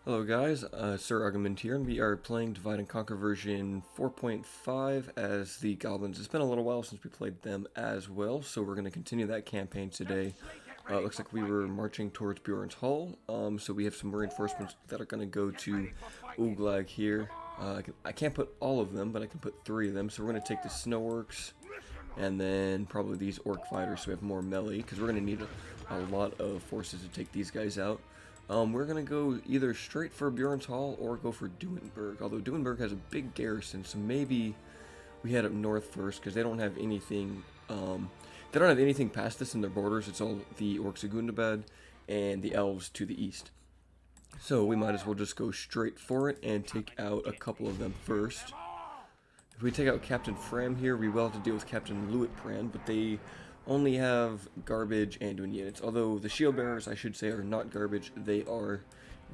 Hello guys, Sir Argument here, and we are playing Divide and Conquer version 4.5 as the Goblins. It's been a little while since we played them as well, so we're going to continue that campaign today. It looks like we were marching towards Buren's Hull, so we have some reinforcements that are going to go to Uglag here. I can't put all of them, but I can put 3 of them, so we're going to take the Snow Orcs, and then probably these Orc Fighters, so we have more melee, because we're going to need a lot of forces to take these guys out. We're going to go either straight for Buren's Hall or go for Duinburg, although Duinburg has a big garrison, so maybe we head up north first, because they don't have anything, past this in their borders. It's all the Orcs of Gundabad and the Elves to the east. So we might as well just go straight for it and take out a couple of them first. If we take out Captain Fram here, we will have to deal with Captain Luitprand, but they only have garbage Anduin units. Although the shield bearers, I should say, are not garbage. They are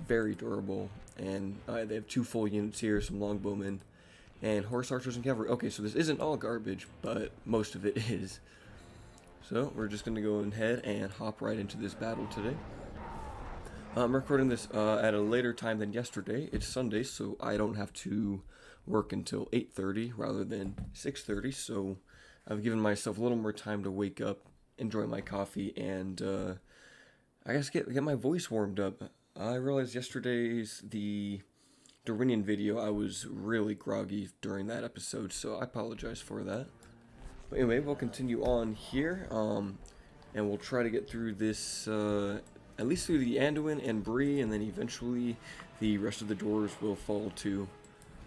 very durable, and they have 2 full units here, some longbowmen, and horse archers and cavalry. Okay, so this isn't all garbage, but most of it is. So we're just going to go ahead and hop right into this battle today. I'm recording this at a later time than yesterday. It's Sunday, so I don't have to work until 8:30 rather than 6:30, so I've given myself a little more time to wake up, enjoy my coffee, and I guess get my voice warmed up. I realized the Dorinian video, I was really groggy during that episode, so I apologize for that. But anyway, we'll continue on here, and we'll try to get through this, at least through the Anduin and Bree, and then eventually the rest of the dwarves will fall too.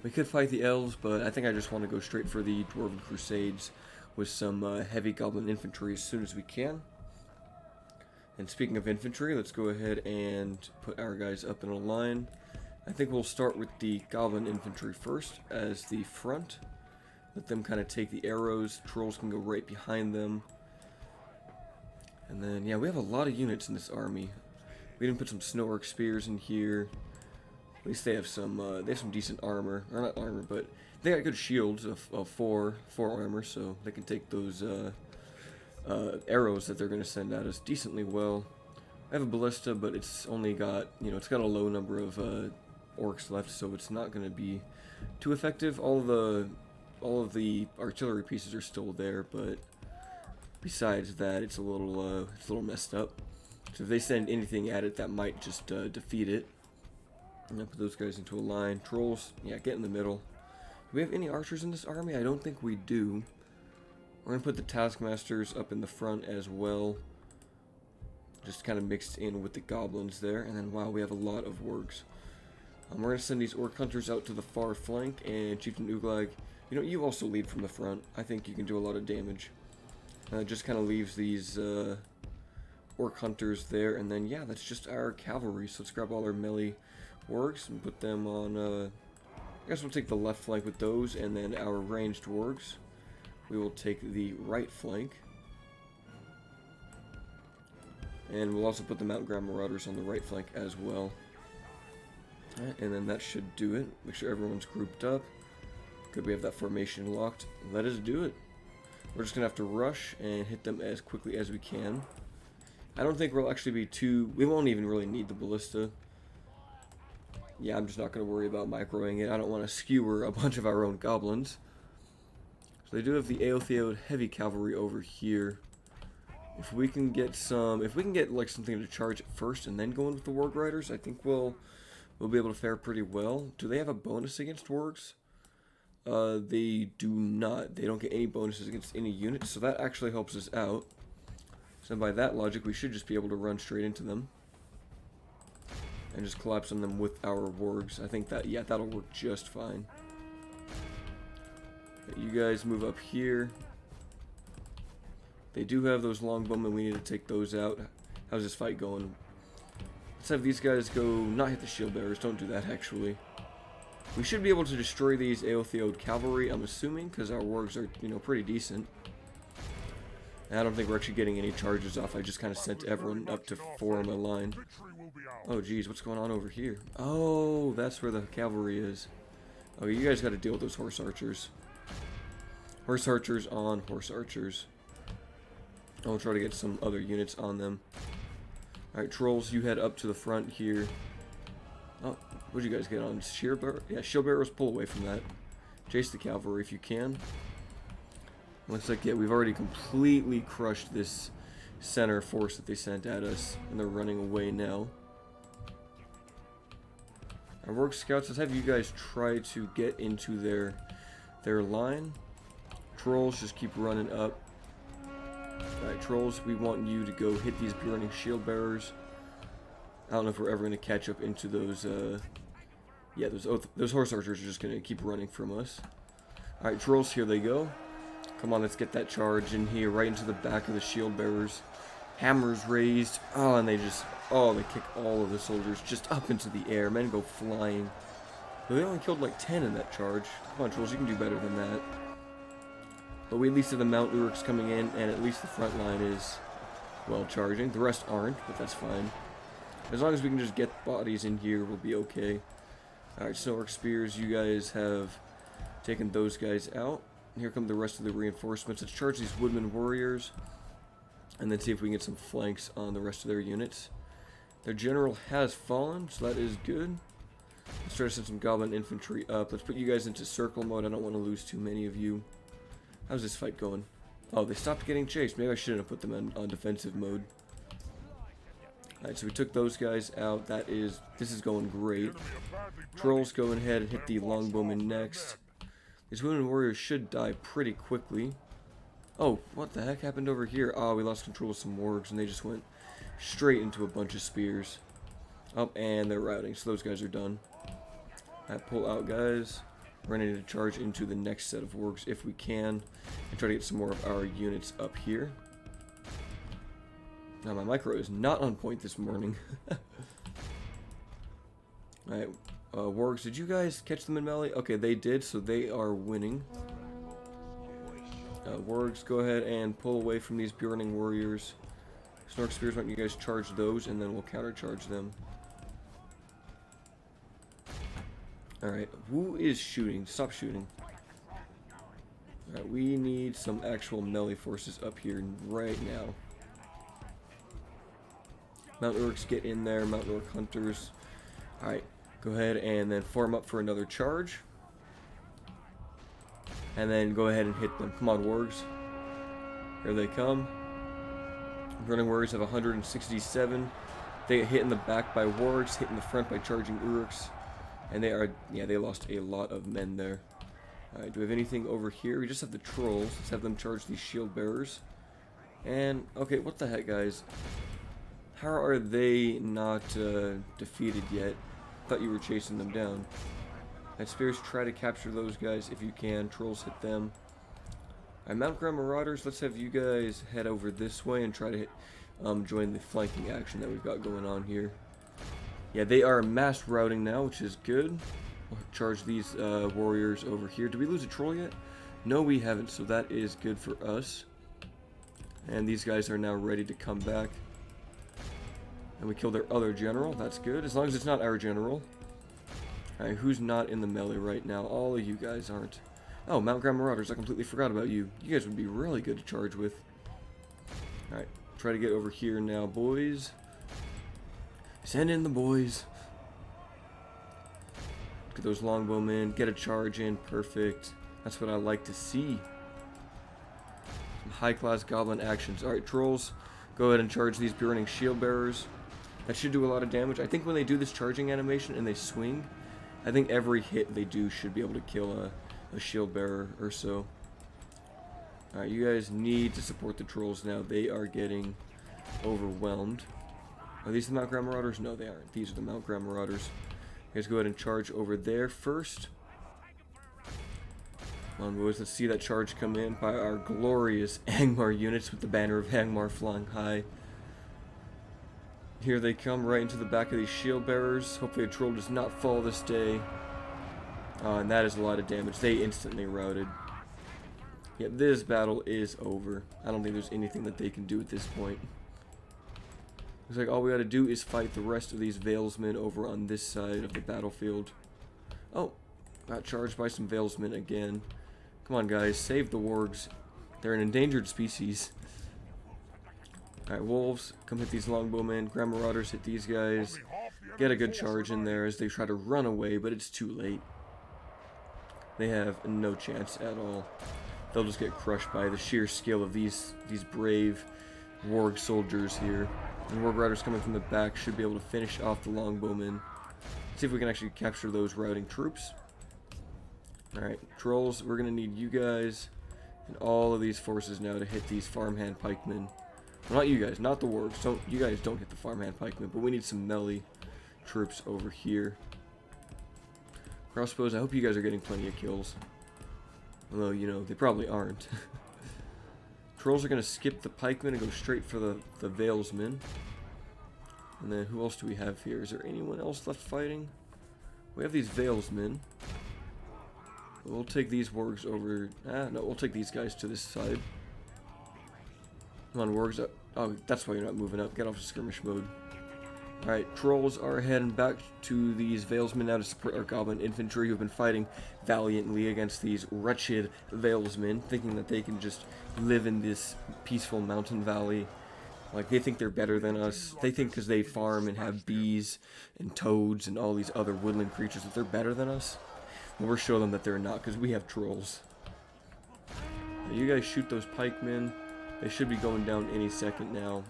We could fight the elves, but I think I just want to go straight for the Dwarven Crusades with some heavy goblin infantry as soon as we can. And speaking of infantry, let's go ahead and put our guys up in a line. I think we'll start with the goblin infantry first as the front. Let them kind of take the arrows. Trolls can go right behind them. And then, yeah, we have a lot of units in this army. We didn't put some snow orc spears in here. At least they have some decent armor. Or not armor, but they got good shields of 4 armor, so they can take those arrows that they're going to send at us decently well. I have a ballista, but it's only got, it's got a low number of orcs left, so it's not going to be too effective. All of the artillery pieces are still there, but besides that, it's a little messed up. So if they send anything at it, that might just defeat it. I'm going to put those guys into a line. Trolls, yeah, get in the middle. Do we have any archers in this army? I don't think we do. We're going to put the Taskmasters up in the front as well. Just kind of mixed in with the goblins there. And then, wow, we have a lot of wargs. We're going to send these orc hunters out to the far flank. And Chieftain Uglag, you also lead from the front. I think you can do a lot of damage. Just kind of leaves these orc hunters there. And then, yeah, that's just our cavalry. So let's grab all our melee wargs and put them on... I guess we'll take the left flank with those, and then our ranged wargs. We will take the right flank. And we'll also put the Mountain Ground Marauders on the right flank as well. Alright, and then that should do it. Make sure everyone's grouped up. Good, we have that formation locked. Let us do it. We're just going to have to rush and hit them as quickly as we can. I don't think we'll actually be we won't even really need the ballista. Yeah, I'm just not going to worry about microing it. I don't want to skewer a bunch of our own goblins. So they do have the Aeltheod heavy cavalry over here. If we can get like something to charge at first and then go in with the Warg Riders, I think we'll be able to fare pretty well. Do they have a bonus against wargs? They do not. They don't get any bonuses against any units, so that actually helps us out. So by that logic, we should just be able to run straight into them and just collapse on them with our wargs. I think that, yeah, that'll work just fine. You guys move up here. They do have those longbowmen. We need to take those out. How's this fight going? Let's have these guys go, not hit the shield bearers. Don't do that, actually. We should be able to destroy these Aeltheod cavalry, I'm assuming, because our wargs are, pretty decent. And I don't think we're actually getting any charges off. I just kind of sent everyone up to form a line. Oh, geez, what's going on over here? Oh, that's where the cavalry is. Oh, you guys got to deal with those horse archers. Horse archers on horse archers. I'll try to get some other units on them. Alright, trolls, you head up to the front here. Oh, What'd you guys get on? Shield bearer? Yeah, shield bearers, pull away from that. Chase the cavalry if you can. Looks like, yeah, we've already completely crushed this center force that they sent at us, and they're running away now. Our work scouts, let's have you guys try to get into their line. Trolls, just keep running up. Alright, trolls, we want you to go hit these burning shield bearers. I don't know if we're ever going to catch up into those, yeah, those horse archers are just going to keep running from us. Alright, trolls, here they go. Come on, let's get that charge in here, right into the back of the shield bearers. Hammers raised. Oh, and they just, oh, they kick all of the soldiers just up into the air. Men go flying. But they only killed like 10 in that charge. Come on, trolls, you can do better than that. But we at least have the Mount Uruk's coming in, and at least the front line is, well, charging. The rest aren't, but that's fine. As long as we can just get bodies in here, we'll be okay. Alright, Snow-Orc Spears, you guys have taken those guys out. Here come the rest of the reinforcements. Let's charge these Woodman Warriors, and then see if we can get some flanks on the rest of their units. Their general has fallen, so that is good. Let's try to send some Goblin infantry up. Let's put you guys into circle mode. I don't want to lose too many of you. How's this fight going? Oh, they stopped getting chased. Maybe I shouldn't have put them on defensive mode. Alright, so we took those guys out. This is going great. Trolls, go ahead and hit the longbowmen next. These wounded warriors should die pretty quickly. Oh, what the heck happened over here? Oh, we lost control of some wargs and they just went straight into a bunch of spears. Oh, and they're routing, so those guys are done. Alright, pull out, guys. We're going to need to charge into the next set of wargs if we can, and try to get some more of our units up here. Now, my micro is not on point this morning. Alright, wargs, did you guys catch them in melee? Okay, they did, so they are winning. Wargs, go ahead and pull away from these Beorning warriors. Snork Spears, why don't you guys charge those, and then we'll countercharge them. Alright, who is shooting? Stop shooting. Alright, we need some actual melee forces up here right now. Mount Uruk's, get in there. Mount Uruk Hunters. Alright, go ahead and then form up for another charge. And then go ahead and hit them. Come on, wargs. Here they come. Running warriors have 167. They get hit in the back by wargs, hit in the front by charging Uruks. And they are, yeah, they lost a lot of men there. Alright, do we have anything over here? We just have the trolls. Let's have them charge these shield bearers. And, okay, what the heck, guys? How are they not defeated yet? I thought you were chasing them down. And Spears, try to capture those guys if you can. Trolls, hit them. Alright, Mount Graham Marauders, let's have you guys head over this way and try to hit, join the flanking action that we've got going on here. Yeah, they are mass routing now, which is good. We'll charge these warriors over here. Did we lose a troll yet? No, we haven't, so that is good for us. And these guys are now ready to come back. And we killed their other general. That's good, as long as it's not our general. Alright, who's not in the melee right now? All of you guys aren't. Oh, Mount Graham Marauders, I completely forgot about you. You guys would be really good to charge with. Alright, try to get over here now, boys. Send in the boys. Get those longbowmen, get a charge in, perfect. That's what I like to see. Some high-class goblin actions. Alright, trolls, go ahead and charge these burning shield bearers. That should do a lot of damage. I think when they do this charging animation and they swing, I think every hit they do should be able to kill a shield bearer or so. Alright, you guys need to support the trolls now. They are getting overwhelmed. Are these the Mount Graham Marauders? No, they aren't. These are the Mount Graham Marauders. You guys go ahead and charge over there first. Come on, boys. Let's see that charge come in by our glorious Angmar units with the banner of Angmar flying high. Here they come right into the back of these shield bearers. Hopefully a troll does not fall this day. And that is a lot of damage. They instantly routed. Yeah, this battle is over. I don't think there's anything that they can do at this point. Looks like all we gotta do is fight the rest of these Valesmen over on this side of the battlefield. Oh, got charged by some Valesmen again. Come on, guys, save the wargs. They're an endangered species. Alright, wolves, come hit these longbowmen. Graham Marauders, hit these guys. get a good charge in there as they try to run away, but it's too late. They have no chance at all. They'll just get crushed by the sheer skill of these brave warg soldiers here. And warg riders coming from the back should be able to finish off the longbowmen. See if we can actually capture those routing troops. Alright, trolls, we're going to need you guys and all of these forces now to hit these farmhand pikemen. Well, not you guys, not the wargs. You guys don't hit the farmhand pikemen, but we need some melee troops over here. Crossbows, I hope you guys are getting plenty of kills. Although, you know, they probably aren't. Trolls are going to skip the pikemen and go straight for the valesmen. And then who else do we have here? Is there anyone else left fighting? We have these valesmen. We'll take these wargs over. No, we'll take these guys to this side. Come on, wargs. Oh, that's why you're not moving up. Get off of skirmish mode. Alright, trolls are heading back to these valesmen now to support our goblin infantry who have been fighting valiantly against these wretched valesmen, thinking that they can just live in this peaceful mountain valley. Like, they think they're better than us. They think because they farm and have bees and toads and all these other woodland creatures that they're better than us. Well, we'll show them that they're not, because we have trolls. Now, you guys shoot those pikemen. They should be going down any second now.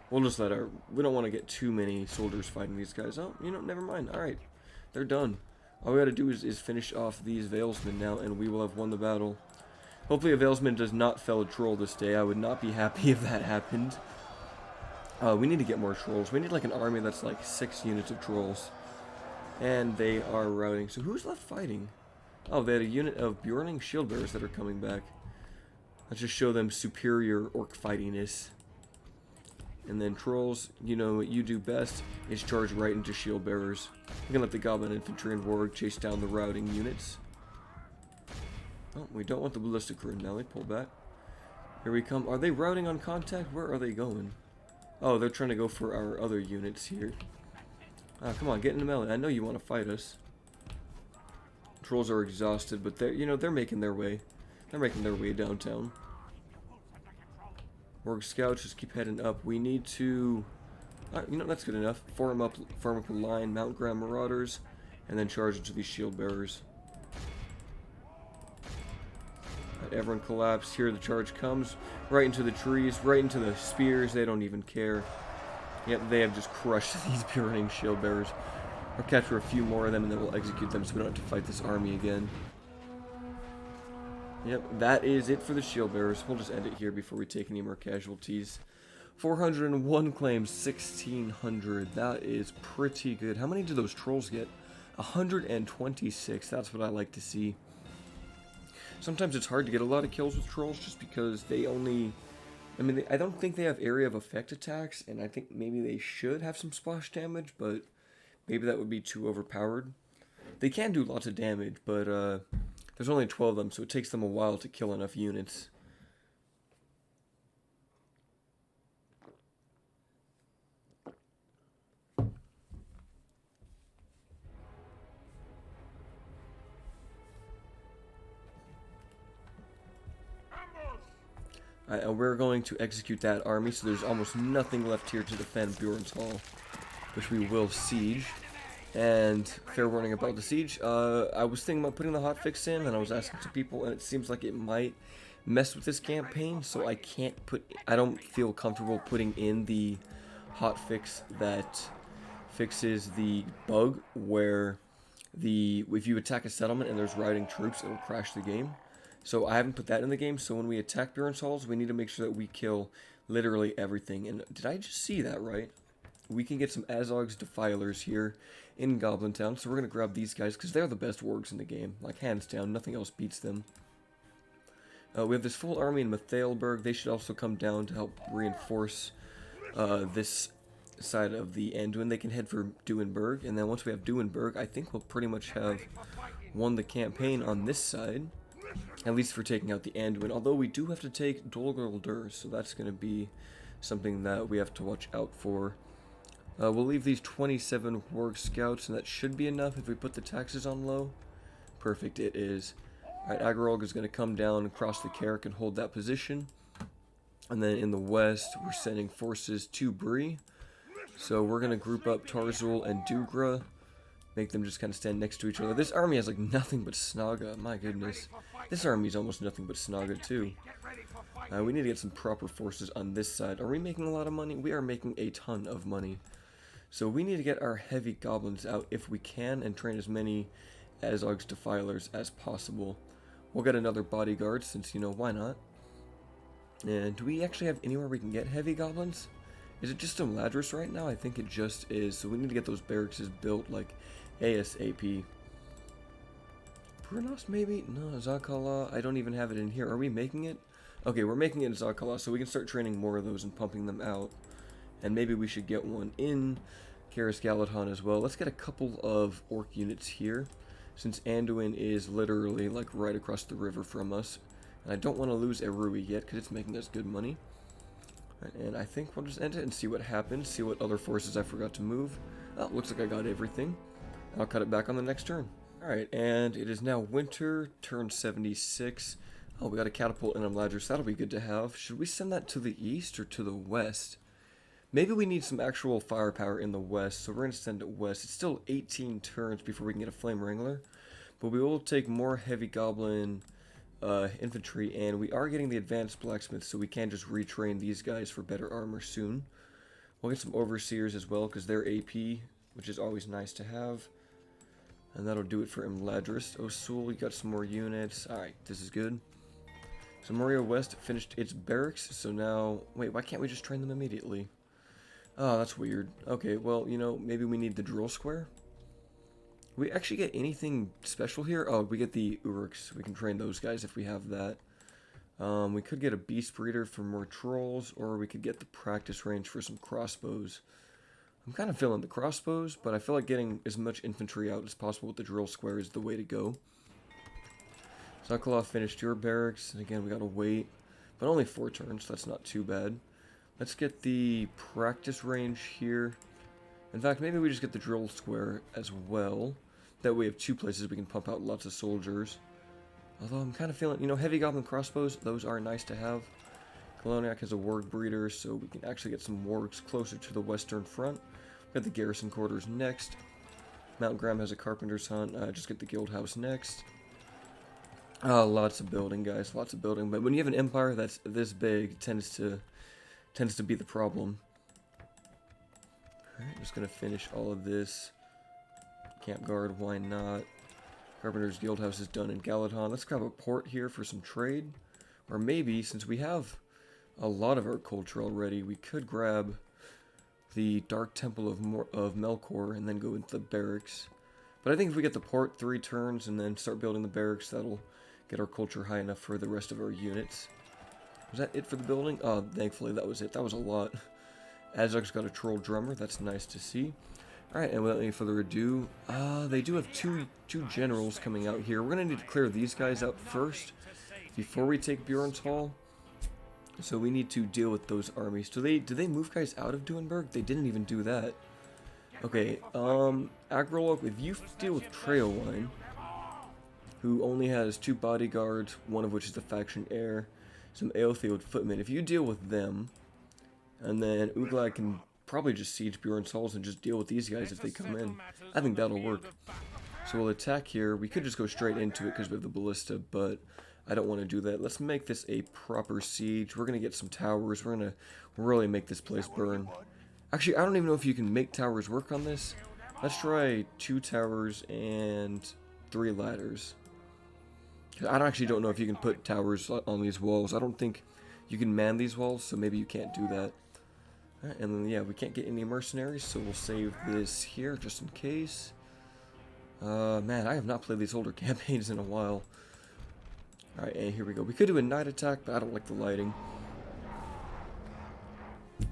We'll just let our... We don't want to get too many soldiers fighting these guys. Oh, you know, never mind. Alright, they're done. All we gotta do is finish off these valesmen now, and we will have won the battle. Hopefully a valesman does not fell a troll this day. I would not be happy if that happened. We need to get more trolls. We need like an army that's like 6 units of trolls. And they are routing. So who's left fighting? Oh, they had a unit of Beornings shield bearers that are coming back. Let's just show them superior orc fightiness. And then trolls, you know what you do best is charge right into shield bearers. We're gonna let the goblin infantry and warg chase down the routing units. Oh, we don't want the ballistic rune now. They pull back. Here we come. Are they routing on contact? Where are they going? Oh, they're trying to go for our other units here. Ah, come on, get in the melee. I know you want to fight us. Trolls are exhausted, but they're making their way. They're making their way downtown. Warg scouts just keep heading up. We need to, that's good enough. Form up a line, mount ground marauders, and then charge into these shield bearers. Right, everyone collapse. Here the charge comes. Right into the trees, right into the spears. They don't even care. Yep, they have just crushed these Buren shield bearers. We'll capture a few more of them and then we'll execute them so we don't have to fight this army again. Yep, that is it for the shield bearers. We'll just end it here before we take any more casualties. 401 claims, 1,600. That is pretty good. How many did those trolls get? 126. That's what I like to see. Sometimes it's hard to get a lot of kills with trolls just because they only... I don't think they have area of effect attacks, and I think maybe they should have some splash damage, but maybe that would be too overpowered. They can do lots of damage, but there's only 12 of them, so it takes them a while to kill enough units. And we're going to execute that army, so there's almost nothing left here to defend Buren's Hall, which we will siege. And fair warning about the siege, I was thinking about putting the hotfix in, and I was asking some people, and it seems like it might mess with this campaign, so I don't feel comfortable putting in the hotfix that fixes the bug where if you attack a settlement and there's routing troops, it'll crash the game. So I haven't put that in the game, so when we attack Buren's Halls, we need to make sure that we kill literally everything. And did I just see that right? We can get some Azog's Defilers here in Goblin Town, so we're going to grab these guys, because they're the best wargs in the game. Like, hands down, nothing else beats them. We have this full army in Mathailberg. They should also come down to help reinforce this side of the Anduin. They can head for Duinburg, and then once we have Duinburg, I think we'll pretty much have won the campaign on this side. At least for taking out the Anduin, although we do have to take Dolguldur, so that's going to be something that we have to watch out for. We'll leave these 27 warg scouts, and that should be enough if we put the taxes on low. Perfect, it is. Alright, Agrolg is going to come down and cross the Carrick and hold that position. And then in the west, we're sending forces to Bree. So we're going to group up Tarzul and Dugra. Make them just kind of stand next to each other. This army has like nothing but Snaga. My goodness. This army is almost nothing but Snaga too. We need to get some proper forces on this side. Are we making a lot of money? We are making a ton of money. So we need to get our heavy goblins out if we can and train as many Azog's Defilers as possible. We'll get another bodyguard since, you know, why not? And do we actually have anywhere we can get heavy goblins? Is it just in Ladris right now? I think it just is. So we need to get those barracks built like ASAP. Brunos maybe? No, Zakala. I don't even have it in here. Are we making it? Okay, we're making it in Zakala, so we can start training more of those and pumping them out. And maybe we should get one in Karis Galadhan as well. Let's get a couple of orc units here, since Anduin is literally like right across the river from us. And I don't want to lose Erui yet, because it's making us good money. And I think we'll just end it and see what happens, see what other forces I forgot to move. Oh, looks like I got everything. I'll cut it back on the next turn. Alright, and it is now winter, turn 76. Oh, we got a catapult in Ladris, that'll be good to have. Should we send that to the east or to the west? Maybe we need some actual firepower in the west, so we're going to send it west. It's still 18 turns before we can get a Flame Wrangler, but we will take more heavy goblin infantry, and we are getting the advanced blacksmiths, so we can just retrain these guys for better armor soon. We'll get some overseers as well, because they're AP, which is always nice to have. And that'll do it for Imladris. Osul, we got some more units. Alright, this is good. So Moria West finished its barracks, so now... Wait, why can't we just train them immediately? Oh, that's weird. Okay, well, you know, maybe we need the drill square? We actually get anything special here? Oh, we get the Uruks. We can train those guys if we have that. We could get a beast breeder for more trolls, or we could get the practice range for some crossbows. I'm kind of feeling the crossbows, but I feel like getting as much infantry out as possible with the drill square is the way to go. Sokolov finished your barracks, and again we gotta wait, but only 4 turns, so that's not too bad. Let's get the practice range here. In fact, maybe we just get the drill square as well. That way we have 2 places we can pump out lots of soldiers. Although I'm kind of feeling, you know, heavy goblin crossbows, those are nice to have. Koloniak has a warg breeder, so we can actually get some wargs closer to the western front. Got the garrison quarters next. Mount Graham has a carpenter's hunt. Just get the guild house next. Lots of building, guys. Lots of building. But when you have an empire that's this big, it tends to be the problem. Alright, just gonna finish all of this. Camp guard, why not? Carpenter's guild house is done in Galadhan. Let's grab a port here for some trade. Or maybe, since we have a lot of our culture already, we could grab the Dark Temple of Melkor and then go into the barracks. But I think if we get the port 3 turns and then start building the barracks, that'll get our culture high enough for the rest of our units. Was that it for the building? Oh, thankfully that was it. That was a lot. Azog's got a troll drummer. That's nice to see. Alright, and without any further ado, they do have two generals coming out here. We're going to need to clear these guys out first before we take Bjorn's Hall. So we need to deal with those armies. Do they move guys out of Duenberg? They didn't even do that. Okay, Agrolog, if you deal with Treowine, who only has 2 bodyguards, one of which is the faction heir, some Aeltheod footmen, if you deal with them, and then Uglag can probably just siege Bjorn's Halls and just deal with these guys if they come in. I think that'll work. So we'll attack here. We could just go straight into it because we have the ballista, but I don't want to do that. Let's make this a proper siege. We're going to get some towers. We're going to really make this place burn. Actually, I don't even know if you can make towers work on this. Let's try 2 towers and 3 ladders. I don't know if you can put towers on these walls. I don't think you can man these walls, so maybe you can't do that. Right, and then, yeah, we can't get any mercenaries, so we'll save this here just in case. Man, I have not played these older campaigns in a while. Alright, and here we go. We could do a night attack, but I don't like the lighting. They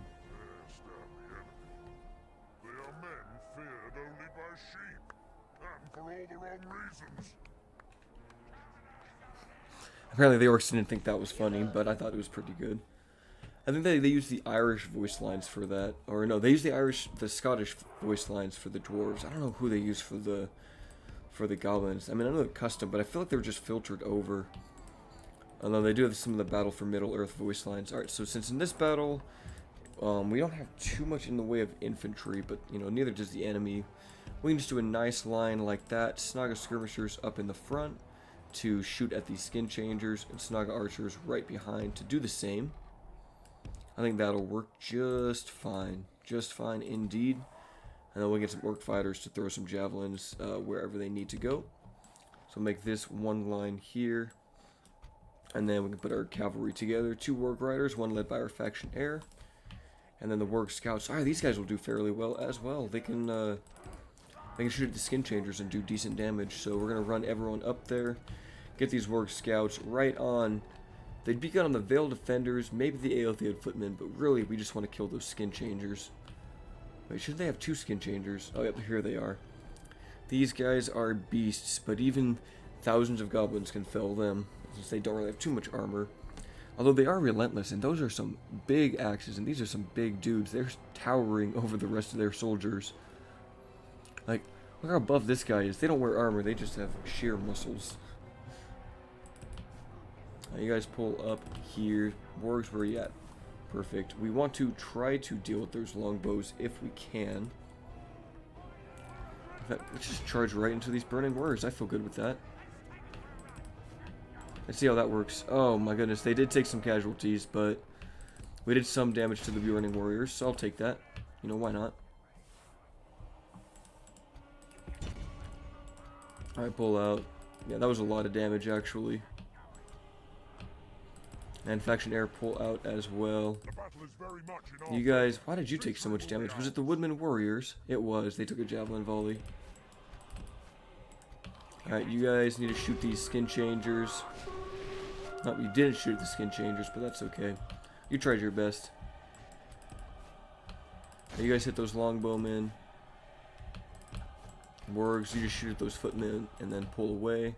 are men feared only by sheep, and for all the wrong reasons. Apparently the orcs didn't think that was funny, but I thought it was pretty good. I think they use the Irish voice lines for that. Or no, they use the Scottish voice lines for the dwarves. I don't know who they use for the goblins. I mean, I know they're custom, but I feel like they were just filtered over. Although they do have some of the Battle for Middle-earth voice lines. Alright, so since in this battle, We don't have too much in the way of infantry, but, you know, neither does the enemy. We can just do a nice line like that. Snaga skirmishers up in the front to shoot at these skin changers, and Snaga archers right behind to do the same. I think that'll work just fine. Just fine indeed. And then we'll get some orc fighters to throw some javelins wherever they need to go. So make this one line here. And then we can put our cavalry together. 2 warg riders, one led by our faction heir. And then the warg scouts. Alright, these guys will do fairly well as well. They can shoot at the skin changers and do decent damage. So we're going to run everyone up there. Get these warg scouts right on. They'd be good on the vale defenders, maybe the Aeltheod footmen, but really we just want to kill those skin changers. Wait, shouldn't they have 2 skin changers? Oh, yep, here they are. These guys are beasts, but even thousands of goblins can fell them, since they don't really have too much armor. Although they are relentless, and those are some big axes, and these are some big dudes. They're towering over the rest of their soldiers. Like, look how buff this guy is. They don't wear armor, they just have sheer muscles. You guys pull up here. Wargs, where are you at? Perfect. We want to try to deal with those longbows if we can. In fact, let's just charge right into these burning warriors. I feel good with that. Let's see how that works. Oh my goodness, they did take some casualties, but we did some damage to the Beorning warriors, so I'll take that. You know, why not? Alright, pull out. Yeah, that was a lot of damage, actually. And faction heir pull out as well. You guys, why did you take so much damage? Was it the Woodman warriors? It was. They took a javelin volley. Alright, you guys need to shoot these skin changers. No, you didn't shoot the skin changers, but that's okay. You tried your best. You guys hit those longbowmen. Wargs, you just shoot at those footmen and then pull away.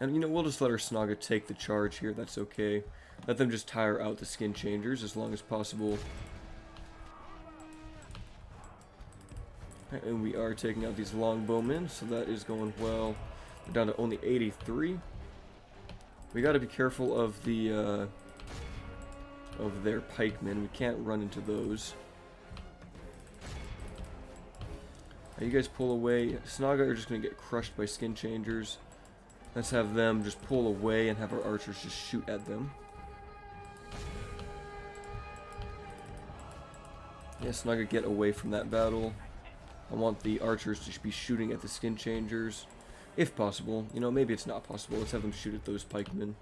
And, you know, we'll just let our Snaga take the charge here. That's okay. Let them just tire out the skin changers as long as possible. And we are taking out these longbowmen, so that is going well. We're down to only 83. We got to be careful of the of their pikemen. We can't run into those. You guys pull away. Snaga are just going to get crushed by skin changers. Let's have them just pull away and have our archers just shoot at them. Yeah, Snaga, get away from that battle. I want the archers to be shooting at the skin changers. If possible. You know, maybe it's not possible. Let's have them shoot at those pikemen.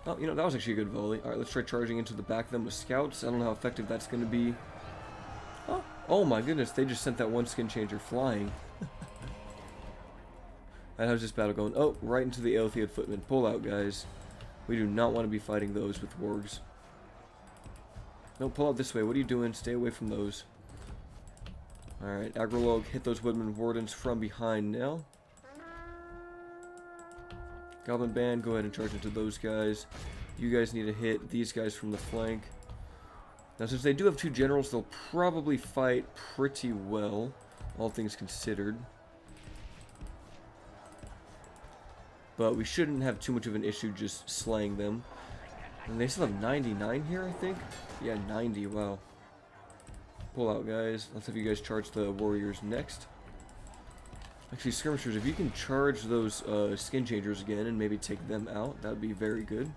Oh, you know, that was actually a good volley. Alright, let's try charging into the back of them with scouts. I don't know how effective that's going to be. Oh my goodness, they just sent that one skin changer flying. And how's this battle going? Oh, right into the Aeltheod footmen. Pull out, guys. We do not want to be fighting those with wargs. No, pull out this way. What are you doing? Stay away from those. Alright, Agrolog, hit those woodman wardens from behind now. Goblin band, go ahead and charge into those guys. You guys need to hit these guys from the flank. Now, since they do have 2 generals, they'll probably fight pretty well, all things considered. But we shouldn't have too much of an issue just slaying them. And they still have 99 here, I think? Yeah, 90, wow. Pull out, guys. Let's have you guys charge the warriors next. Actually, skirmishers, if you can charge those skin changers again and maybe take them out, that would be very good.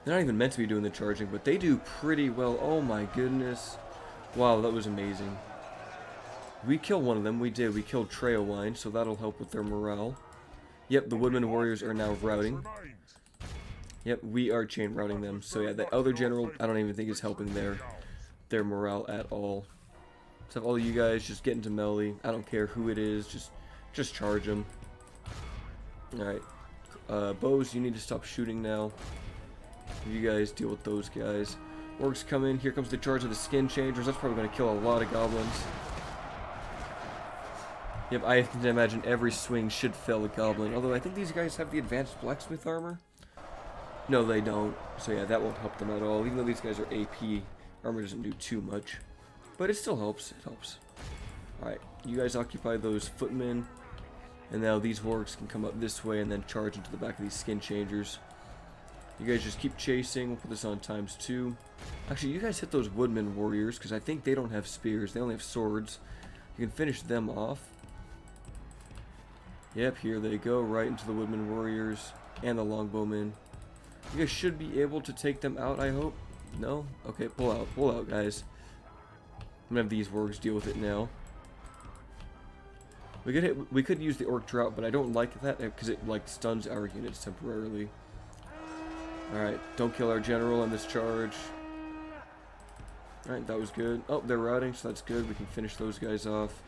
They're not even meant to be doing the charging, but they do pretty well. Oh my goodness. Wow, that was amazing. We killed one of them. We did. We killed Treowine, so that'll help with their morale. Yep, the Woodman warriors are now routing. Yep, we are chain routing them. So yeah, the other general, I don't even think is helping their morale at all. So all of you guys just get into melee. I don't care who it is, just charge them. Alright. Bows, you need to stop shooting now. You guys deal with those guys. Orcs come in. Here comes the charge of the skin changers. That's probably going to kill a lot of goblins. Yep, I can imagine every swing should fell a goblin. Although I think these guys have the advanced blacksmith armor. No, they don't. So yeah, that won't help them at all. Even though these guys are AP, armor doesn't do too much. But it still helps. It helps. Alright, you guys occupy those footmen. And now these wargs can come up this way and then charge into the back of these skin changers. You guys just keep chasing. We'll put this on ×2. Actually, you guys hit those woodman warriors, because I think they don't have spears. They only have swords. You can finish them off. Yep, here they go, right into the woodman warriors and the longbowmen. You guys should be able to take them out, I hope. No? Okay, pull out, guys. I'm gonna have these wargs deal with it now. We could use the orc drought, but I don't like that because it like stuns our units temporarily. Alright, don't kill our general on this charge. Alright, that was good. Oh, they're routing, so that's good. We can finish those guys off.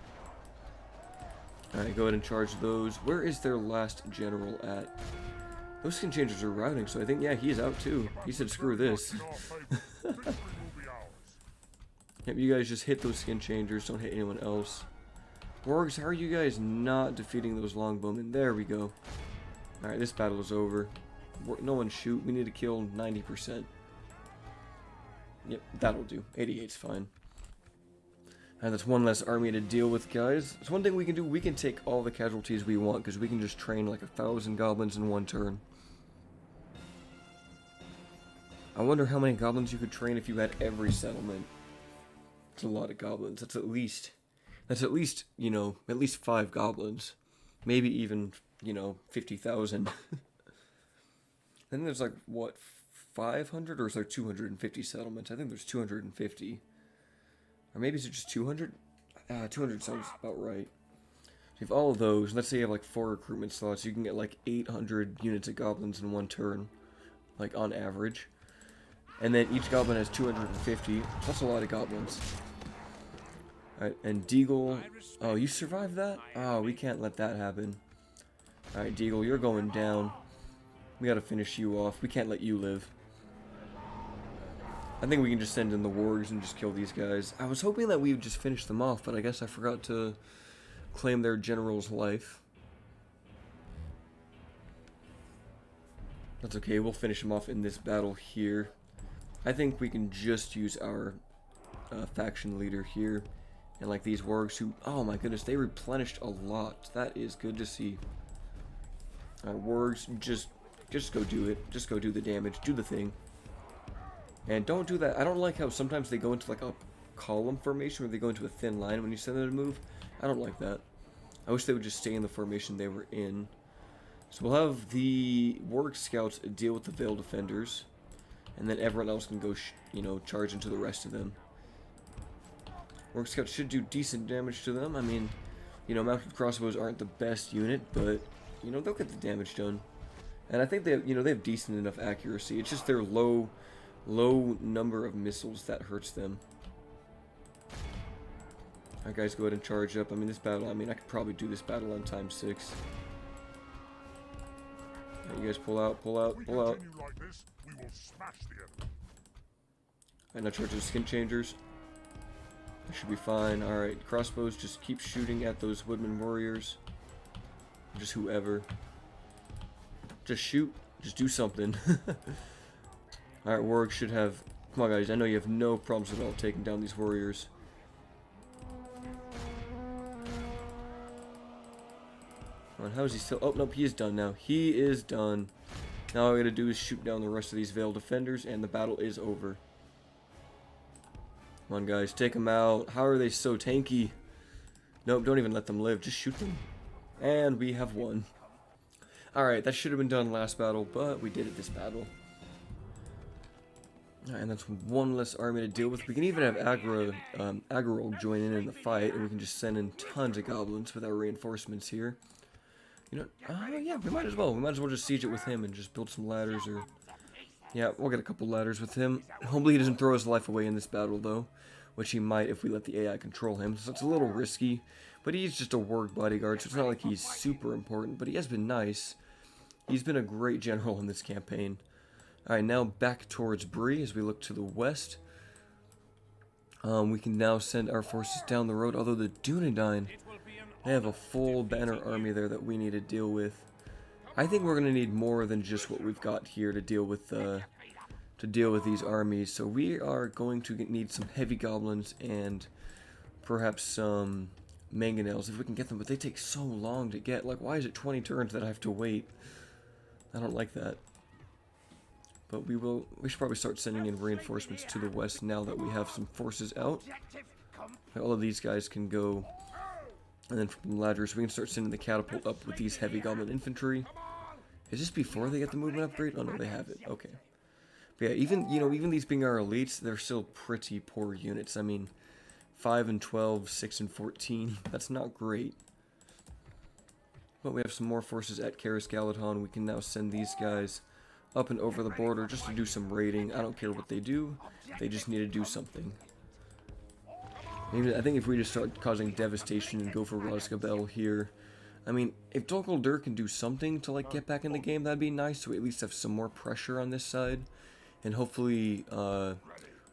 Alright, go ahead and charge those. Where is their last general at? Those skin changers are routing, so I think, yeah, he's out too. He said, screw this. Yep, you guys just hit those skin changers, don't hit anyone else. Wargs, how are you guys not defeating those longbowmen? There we go. Alright, this battle is over. No one shoot. We need to kill 90%. Yep, that'll do. 88's fine. And that's one less army to deal with, guys. It's one thing we can do. We can take all the casualties we want, because we can just train like 1,000 goblins in one turn. I wonder how many goblins you could train if you had every settlement. It's a lot of goblins. That's at least, you know, at least 5 goblins. Maybe even, you know, 50,000. Then there's like, what, 500? Or is there 250 settlements? I think there's 250. Or maybe is it just 200? 200 sounds about right. So you have all of those. Let's say you have like 4 recruitment slots. You can get like 800 units of goblins in one turn. Like on average. And then each goblin has 250. So that's a lot of goblins. Alright, and Deagle. Oh, you survived that? Oh, we can't let that happen. Alright, Deagle, you're going down. We gotta finish you off. We can't let you live. I think we can just send in the wargs and just kill these guys. I was hoping that we would just finish them off, but I guess I forgot to claim their general's life. That's okay, we'll finish them off in this battle here. I think we can just use our faction leader here. And like these wargs who, oh my goodness, they replenished a lot. That is good to see. Alright, wargs, just go do it. Just go do the damage. Do the thing. And don't do that. I don't like how sometimes they go into like a column formation where they go into a thin line when you send them to move. I don't like that. I wish they would just stay in the formation they were in. So we'll have the warg scouts deal with the vale defenders. And then everyone else can go, you know, charge into the rest of them. Warg scouts should do decent damage to them. I mean, you know, mounted crossbows aren't the best unit, but, you know, they'll get the damage done. And I think they have, you know, they have decent enough accuracy. It's just their low number of missiles that hurts them. Alright guys, go ahead and charge up. I mean, this battle, I mean, I could probably do this battle on ×6. Alright, you guys pull out, pull out, pull out. Alright, now charge those skin changers. That should be fine. Alright, crossbows, just keep shooting at those woodman warriors. Just whoever. Just shoot. Just do something. Alright, wargs should have... Come on, guys. I know you have no problems at all taking down these warriors. Come on, how is he still... Oh, nope, he is done now. He is done. Now all I gotta do is shoot down the rest of these vale defenders, and the battle is over. Come on, guys. Take them out. How are they so tanky? Nope, don't even let them live. Just shoot them. And we have won. Alright, that should have been done last battle, but we did it this battle. Alright, and that's one less army to deal with. We can even have Agro join in the fight, and we can just send in tons of goblins with our reinforcements here. You know, yeah, we might as well. We might as well just siege it with him and just build some ladders, or... Yeah, we'll get a couple ladders with him. Hopefully he doesn't throw his life away in this battle, though. Which he might if we let the AI control him. So it's a little risky. But he's just a warg bodyguard, so it's not like he's super important. But he has been nice. He's been a great general in this campaign. Alright, now back towards Bree as we look to the west. We can now send our forces down the road. Although the Dunedain, they have a full banner army there that we need to deal with. I think we're going to need more than just what we've got here to deal with these armies. So we are going to need some heavy goblins and perhaps some mangonels if we can get them. But they take so long to get. Like, why is it 20 turns that I have to wait? I don't like that. But we should probably start sending in reinforcements to the west now that we have some forces out. All of these guys can go, and then from the ladders we can start sending the catapult up with these heavy goblin infantry. Is this before they get the movement upgrade? Oh no, they have it. Okay. But yeah, even these being our elites, they're still pretty poor units. I mean, 5 and 12, 6 and 14. That's not great. But we have some more forces at Karis Galadhon. We can now send these guys up and over the border just to do some raiding. I don't care what they do. They just need to do something. Maybe, I think if we just start causing devastation and go for Rosgabel here. I mean, if Dol Guldur can do something to like get back in the game, that'd be nice. So we at least have some more pressure on this side. And hopefully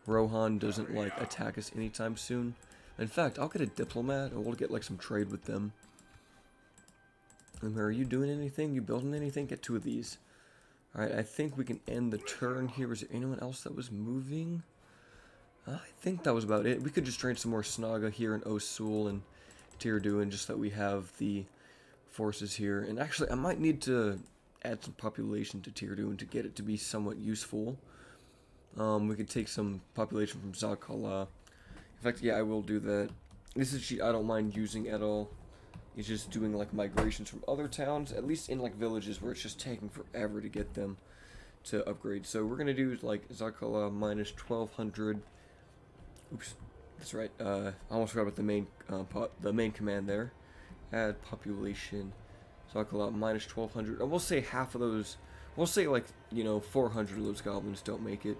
Rohan doesn't like attack us anytime soon. In fact, I'll get a diplomat and we'll get like some trade with them. And are you doing anything? You building anything? Get 2 of these. Alright, I think we can end the turn here. Was there anyone else that was moving? I think that was about it. We could just train some more Snaga here in Osul and Tirduin, just that we have the forces here. And actually, I might need to add some population to Tirduin to get it to be somewhat useful. We could take some population from Zakala. In fact, yeah, I will do that. This is a cheat I don't mind using at all. It's just doing like migrations from other towns, at least in like villages where it's just taking forever to get them to upgrade. So we're gonna do like Zakala minus 1200. Oops, that's right. I almost forgot about the main command there. Add population. Zakala minus 1200. And we'll say half of those. We'll say like 400 of those goblins don't make it.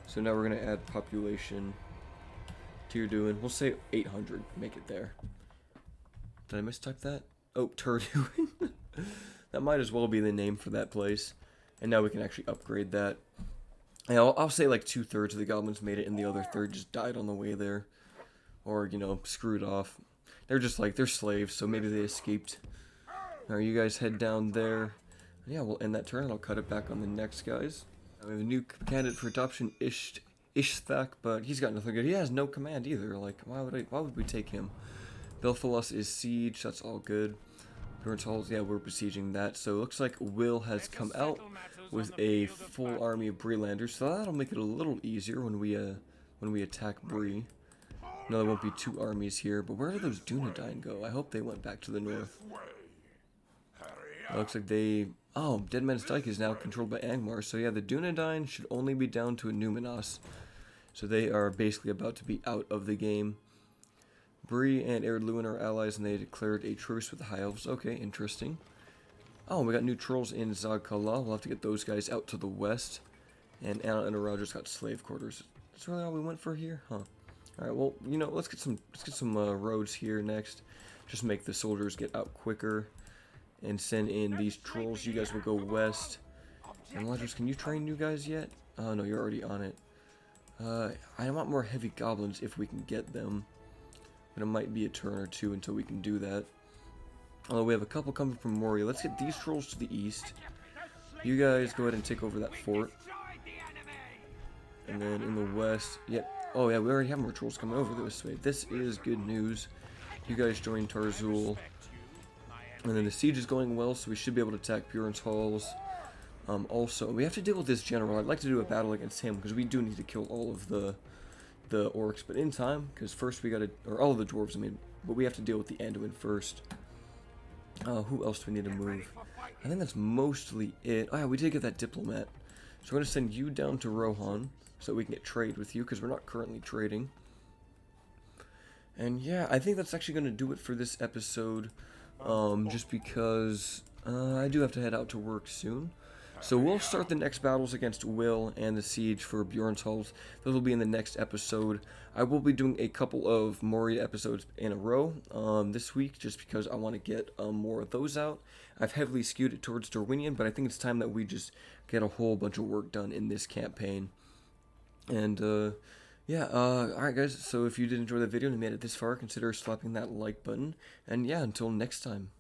So now we're gonna add population. Tirduin. We'll say 800 make it there. Did I mistype that? Oh, Tirduin. That might as well be the name for that place. And now we can actually upgrade that. And I'll say like 2/3 of the goblins made it and the other third just died on the way there. Or, screwed off. They're just like, they're slaves, so maybe they escaped. Alright, you guys head down there. Yeah, we'll end that turn and I'll cut it back on the next guys. We have a new candidate for adoption, Ishthak, but he's got nothing good. He has no command either. Like, why would we take him? Belfalos is siege, that's all good. Buren's halls, yeah, we're besieging that. So it looks like Will has come out with a full army of Brelanders, so that'll make it a little easier when we attack Bree. No, there won't be 2 armies here, but where did those Dunedain go? I hope they went back to the north. It looks like they... Oh, Dead Man's Dyke is now controlled by Angmar, so yeah, the Dunedain should only be down to a Numinos. So they are basically about to be out of the game. Bree and Erdluin are allies, and they declared a truce with the High Elves. Okay, interesting. Oh, we got new trolls in Zagkala. We'll have to get those guys out to the west. And Anna and Rogers got slave quarters. That's really all we went for here? Huh. Alright, well, let's get some roads here next. Just make the soldiers get out quicker. And send in these trolls. You guys will go west. And Rogers, can you train new guys yet? Oh, no, you're already on it. I want more heavy goblins if we can get them. But it might be a turn or 2 until we can do that. Although we have a couple coming from Moria. Let's get these trolls to the east. You guys go ahead and take over that fort. And then in the west... Yep. Oh yeah, we already have more trolls coming over this way. This is good news. You guys join Tarzul. And then the siege is going well, so we should be able to attack Buren's halls. Also, we have to deal with this general. I'd like to do a battle against him, because we do need to kill all of the orcs, but in time, because first we gotta, or all of the dwarves, I mean, but we have to deal with the Anduin first. Who else do we need to move? I think that's mostly it. Oh yeah, we did get that diplomat. So we're going to send you down to Rohan, so that we can get trade with you, because we're not currently trading. And yeah, I think that's actually going to do it for this episode, just because I do have to head out to work soon. So we'll start the next battles against Will and the siege for Bjorn's halls. Those will be in the next episode. I will be doing a couple of Moria episodes in a row this week, just because I want to get more of those out. I've heavily skewed it towards Darwinian, but I think it's time that we just get a whole bunch of work done in this campaign. And yeah, alright guys, so if you did enjoy the video and you made it this far, consider slapping that like button. And yeah, until next time.